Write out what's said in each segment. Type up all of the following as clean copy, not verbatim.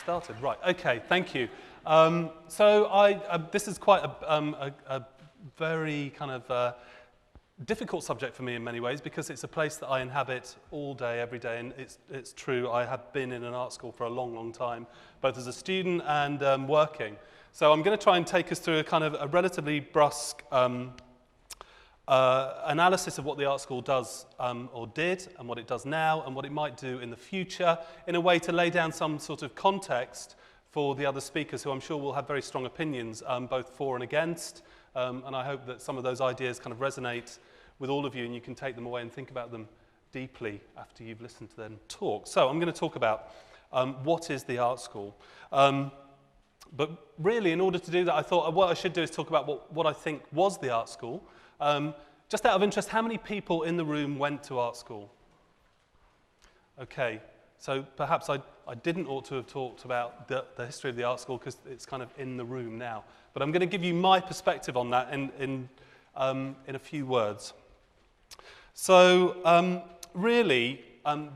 started. Right, okay, thank you. This is quite a very kind of difficult subject for me in many ways, because it's a place that I inhabit all day, every day, and it's true, I have been in an art school for a long, long time, both as a student and working. So I'm going to try and take us through a kind of a relatively brusque analysis of what the art school does or did, and what it does now, and what it might do in the future, in a way to lay down some sort of context for the other speakers, who I'm sure will have very strong opinions, both for and against, and I hope that some of those ideas kind of resonate with all of you, and you can take them away and think about them deeply after you've listened to them talk. So I'm going to talk about what is the art school. But really, in order to do that, I thought what I should do is talk about what I think was the art school. Just out of interest, how many people in the room went to art school? Okay, so perhaps I didn't ought to have talked about the history of the art school, because it's kind of in the room now. But I'm going to give you my perspective on that in a few words. So really,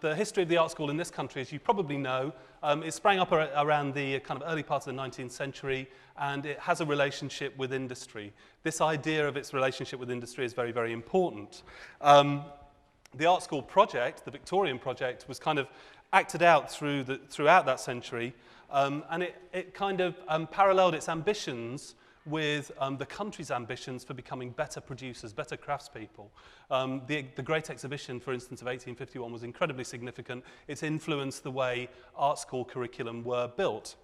the history of the art school in this country, as you probably know, it sprang up around the kind of early part of the 19th century, and it has a relationship with industry. This idea of its relationship with industry is very, very important. The art school project, the Victorian project, was kind of acted out throughout that century, and it kind of paralleled its ambitions with the country's ambitions for becoming better producers, better craftspeople. The Great Exhibition, for instance, of 1851 was incredibly significant. It influenced the way art school curriculum were built.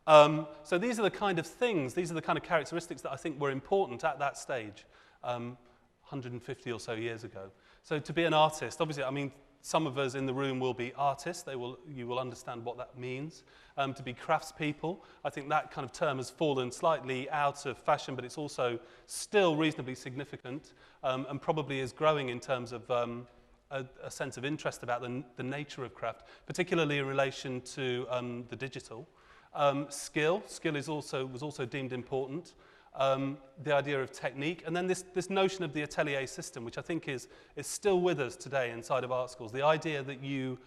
So these are the kind of things, these are the kind of characteristics that I think were important at that stage, 150 or so years ago. So to be an artist, obviously, I mean, some of us in the room will be artists. You will understand what that means. To be craftspeople, I think that kind of term has fallen slightly out of fashion, but it's also still reasonably significant, and probably is growing in terms of a sense of interest about the nature of craft, particularly in relation to the digital. Skill was also deemed important. The idea of technique, and then this notion of the atelier system, which I think is still with us today inside of art schools. The idea that you,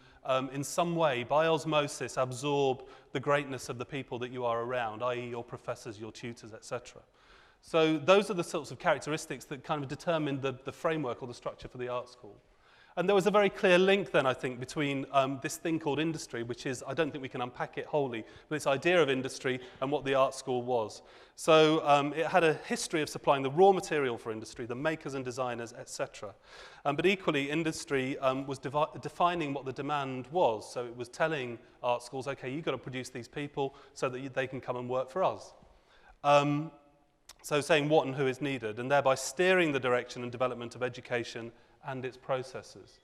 in some way, by osmosis, absorb the greatness of the people that you are around, i.e. your professors, your tutors, etc. So those are the sorts of characteristics that kind of determine the framework or the structure for the art school. And there was a very clear link then, I think, between this thing called industry, which is, I don't think we can unpack it wholly, but this idea of industry and what the art school was. So it had a history of supplying the raw material for industry, the makers and designers, etc. But equally, industry was defining what the demand was. So it was telling art schools, okay, you've got to produce these people so that they can come and work for us. So saying what and who is needed, and thereby steering the direction and development of education and its processes.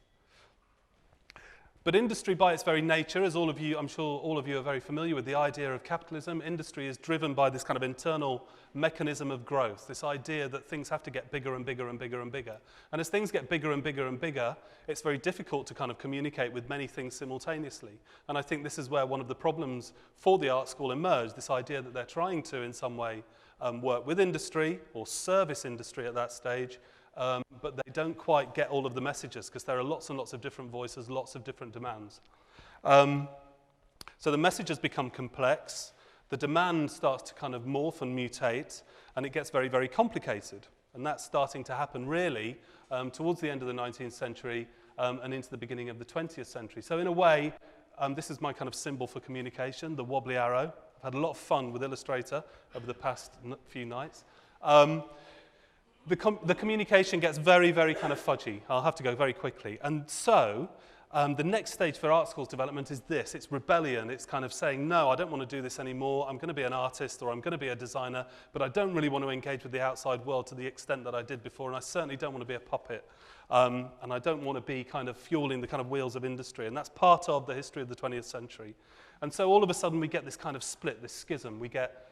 But industry by its very nature, as I'm sure all of you are very familiar with the idea of capitalism, industry is driven by this kind of internal mechanism of growth, this idea that things have to get bigger and bigger and bigger and bigger. And as things get bigger and bigger and bigger, it's very difficult to kind of communicate with many things simultaneously. And I think this is where one of the problems for the art school emerged, this idea that they're trying to, in some way, work with industry or service industry at that stage, but they don't quite get all of the messages, because there are lots and lots of different voices, lots of different demands. So the messages become complex, the demand starts to kind of morph and mutate, and it gets very, very complicated. And that's starting to happen really towards the end of the 19th century and into the beginning of the 20th century. So in a way, this is my kind of symbol for communication, the wobbly arrow. I've had a lot of fun with Illustrator over the past few nights. The communication gets very, very kind of fudgy. I'll have to go very quickly. And so the next stage for art schools development is this. It's rebellion. It's kind of saying, no, I don't want to do this anymore. I'm going to be an artist or I'm going to be a designer, but I don't really want to engage with the outside world to the extent that I did before, and I certainly don't want to be a puppet. And I don't want to be kind of fueling the kind of wheels of industry. And that's part of the history of the 20th century. And so all of a sudden we get this kind of split, this schism. We get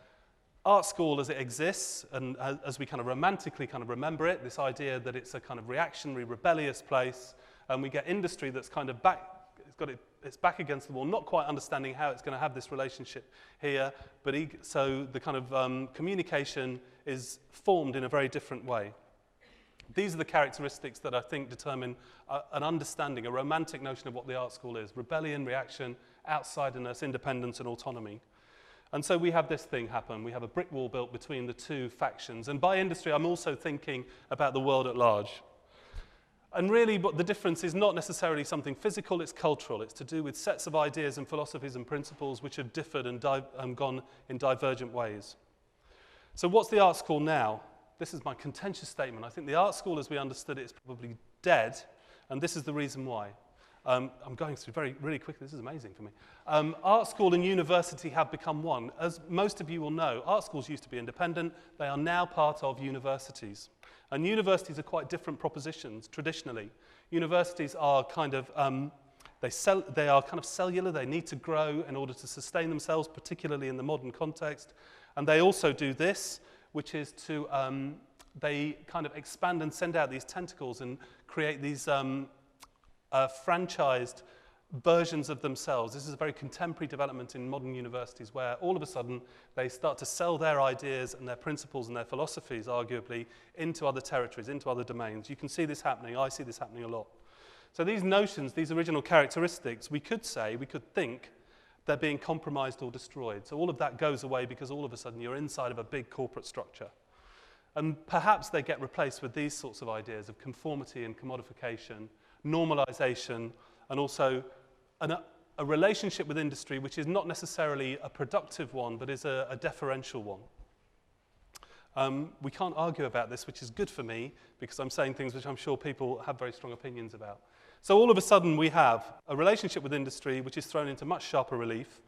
art school as it exists, and as we kind of romantically kind of remember it, this idea that it's a kind of reactionary, rebellious place, and we get industry that's kind of it's back against the wall, not quite understanding how it's going to have this relationship here, but so the kind of communication is formed in a very different way. These are the characteristics that I think determine an understanding, a romantic notion of what the art school is: rebellion, reaction, outsiderness, independence, and autonomy. And so we have this thing happen. We have a brick wall built between the two factions. And by industry, I'm also thinking about the world at large. And really, but the difference is not necessarily something physical, it's cultural. It's to do with sets of ideas and philosophies and principles which have differed and gone in divergent ways. So what's the art school now? This is my contentious statement. I think the art school as we understood it is probably dead, and this is the reason why. I'm going through really quickly. This is amazing for me. Art school and university have become one. As most of you will know, art schools used to be independent. They are now part of universities. And universities are quite different propositions, traditionally. Universities are kind of, they are kind of cellular. They need to grow in order to sustain themselves, particularly in the modern context. And they also do this, which is to, they kind of expand and send out these tentacles and create these franchised versions of themselves. This is a very contemporary development in modern universities where all of a sudden they start to sell their ideas and their principles and their philosophies, arguably, into other territories, into other domains. You can see this happening. I see this happening a lot. So these notions, these original characteristics, we could think they're being compromised or destroyed. So all of that goes away because all of a sudden you're inside of a big corporate structure. And perhaps they get replaced with these sorts of ideas of conformity and commodification, normalization, and also a relationship with industry which is not necessarily a productive one, but is a deferential one. We can't argue about this, which is good for me, because I'm saying things which I'm sure people have very strong opinions about. So all of a sudden we have a relationship with industry which is thrown into much sharper relief,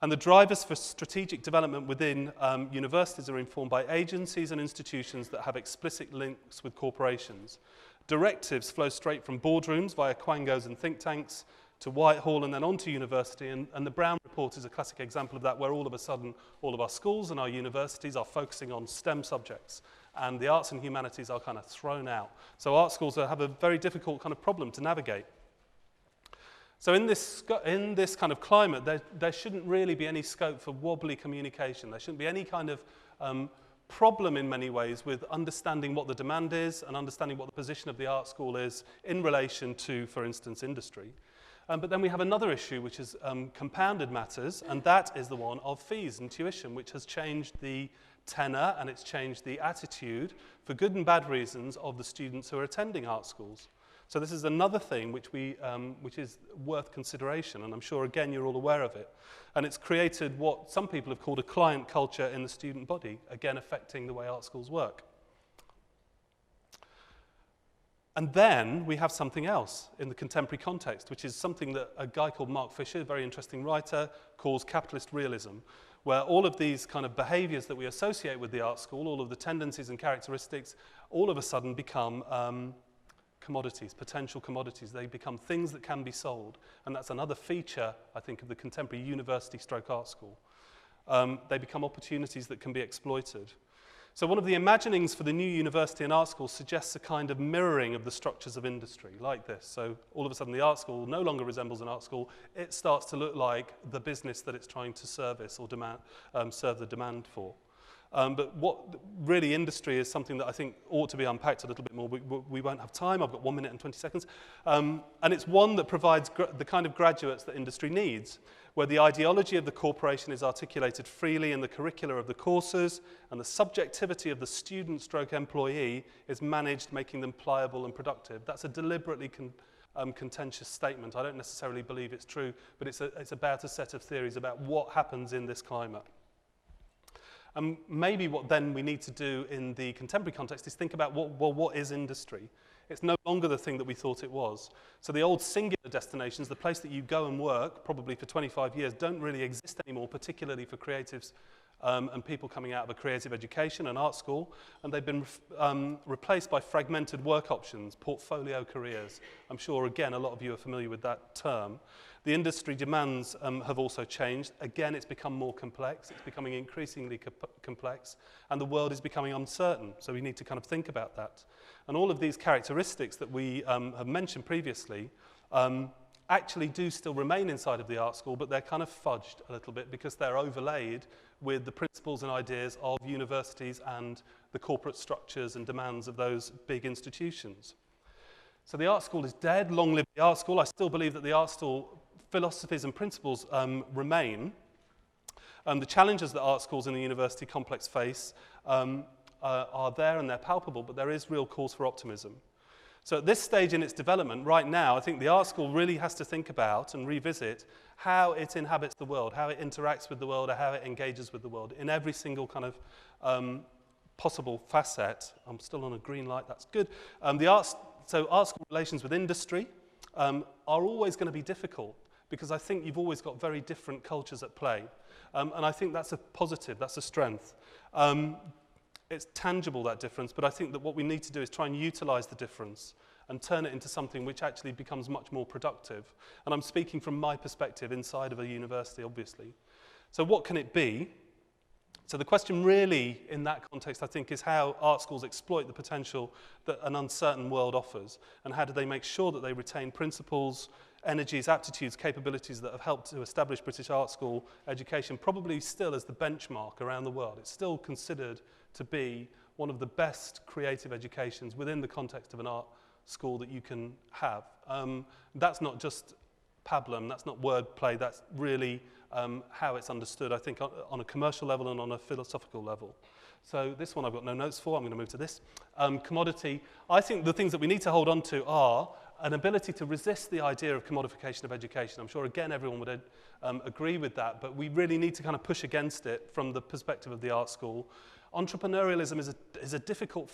and the drivers for strategic development within universities are informed by agencies and institutions that have explicit links with corporations. Directives flow straight from boardrooms via quangos and think tanks to Whitehall and then on to university. And the Brown Report is a classic example of that, where all of a sudden all of our schools and our universities are focusing on STEM subjects, and the arts and humanities are kind of thrown out. So art schools have a very difficult kind of problem to navigate. So in this kind of climate, there shouldn't really be any scope for wobbly communication. There shouldn't be any kind of problem in many ways with understanding what the demand is and understanding what the position of the art school is in relation to, for instance, industry. But then we have another issue which has compounded matters, and that is the one of fees and tuition, which has changed the tenor and it's changed the attitude, for good and bad reasons, of the students who are attending art schools. So this is another thing which is worth consideration, and I'm sure, again, you're all aware of it. And it's created what some people have called a client culture in the student body, again affecting the way art schools work. And then we have something else in the contemporary context, which is something that a guy called Mark Fisher, a very interesting writer, calls capitalist realism, where all of these kind of behaviors that we associate with the art school, all of the tendencies and characteristics, all of a sudden become commodities, potential commodities. They become things that can be sold. And that's another feature, I think, of the contemporary university-stroke art school. They become opportunities that can be exploited. So one of the imaginings for the new university and art school suggests a kind of mirroring of the structures of industry, like this. So all of a sudden the art school no longer resembles an art school. It starts to look like the business that it's trying to service or serve the demand for. But what really industry is something that I think ought to be unpacked a little bit more. We won't have time. I've got 1 minute and 20 seconds. And it's one that provides the kind of graduates that industry needs, where the ideology of the corporation is articulated freely in the curricula of the courses, and the subjectivity of the student/employee is managed, making them pliable and productive. That's a deliberately contentious statement. I don't necessarily believe it's true, but it's about a set of theories about what happens in this climate. And maybe what then we need to do in the contemporary context is think about what is industry? It's no longer the thing that we thought it was. So the old singular destinations, the place that you go and work, probably for 25 years, don't really exist anymore, particularly for creatives and people coming out of a creative education and art school. And they've been replaced by fragmented work options, portfolio careers. I'm sure, again, a lot of you are familiar with that term. The industry demands have also changed. Again, it's become more complex. It's becoming increasingly complex. And the world is becoming uncertain. So we need to kind of think about that. And all of these characteristics that we have mentioned previously actually do still remain inside of the art school, but they're kind of fudged a little bit because they're overlaid with the principles and ideas of universities and the corporate structures and demands of those big institutions. So the art school is dead. Long live the art school. I still believe that the art school philosophies and principles remain. The challenges that art schools in the university complex face are there and they're palpable, but there is real cause for optimism. So at this stage in its development, right now, I think the art school really has to think about and revisit how it inhabits the world, how it interacts with the world, or how it engages with the world in every single kind of possible facet. I'm still on a green light, that's good. So art school relations with industry are always going to be difficult because I think you've always got very different cultures at play. And I think that's a positive, that's a strength. It's tangible, that difference, but I think that what we need to do is try and utilize the difference and turn it into something which actually becomes much more productive. And I'm speaking from my perspective inside of a university, obviously. So what can it be? So the question really in that context, I think, is how art schools exploit the potential that an uncertain world offers, and how do they make sure that they retain principles, energies, aptitudes, capabilities that have helped to establish British art school education, probably still as the benchmark around the world. It's still considered to be one of the best creative educations within the context of an art school that you can have. That's not just pablum, that's not wordplay, that's really how it's understood, I think, on a commercial level and on a philosophical level. So this one I've got no notes for, I'm going to move to this. Commodity, I think the things that we need to hold on to are an ability to resist the idea of commodification of education. I'm sure, again, everyone would agree with that, but we really need to kind of push against it from the perspective of the art school. Entrepreneurialism is a difficult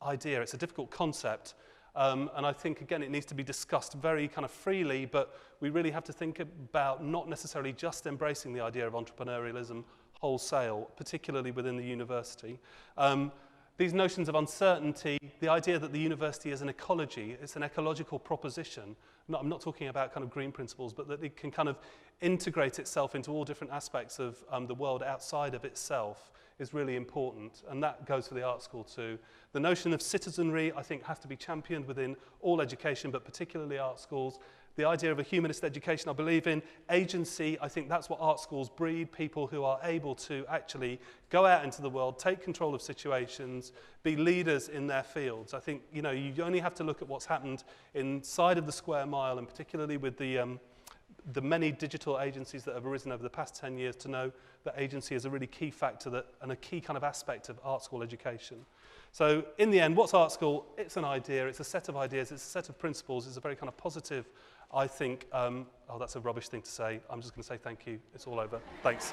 idea, it's a difficult concept, and I think, again, it needs to be discussed very kind of freely, but we really have to think about not necessarily just embracing the idea of entrepreneurialism wholesale, particularly within the university. These notions of uncertainty, the idea that the university is an ecology, it's an ecological proposition. I'm not talking about kind of green principles, but that it can kind of integrate itself into all different aspects of the world outside of itself is really important, and that goes for the art school too. The notion of citizenry, I think, has to be championed within all education, but particularly art schools. The idea of a humanist education, I believe in. Agency, I think that's what art schools breed, people who are able to actually go out into the world, take control of situations, be leaders in their fields. I think, you only have to look at what's happened inside of the square mile, and particularly with the many digital agencies that have arisen over the past 10 years to know that agency is a really key factor and a key kind of aspect of art school education. So in the end, what's art school? It's an idea, it's a set of ideas, it's a set of principles, it's a very kind of positive, I think, oh, that's a rubbish thing to say. I'm just going to say thank you. It's all over. Thanks.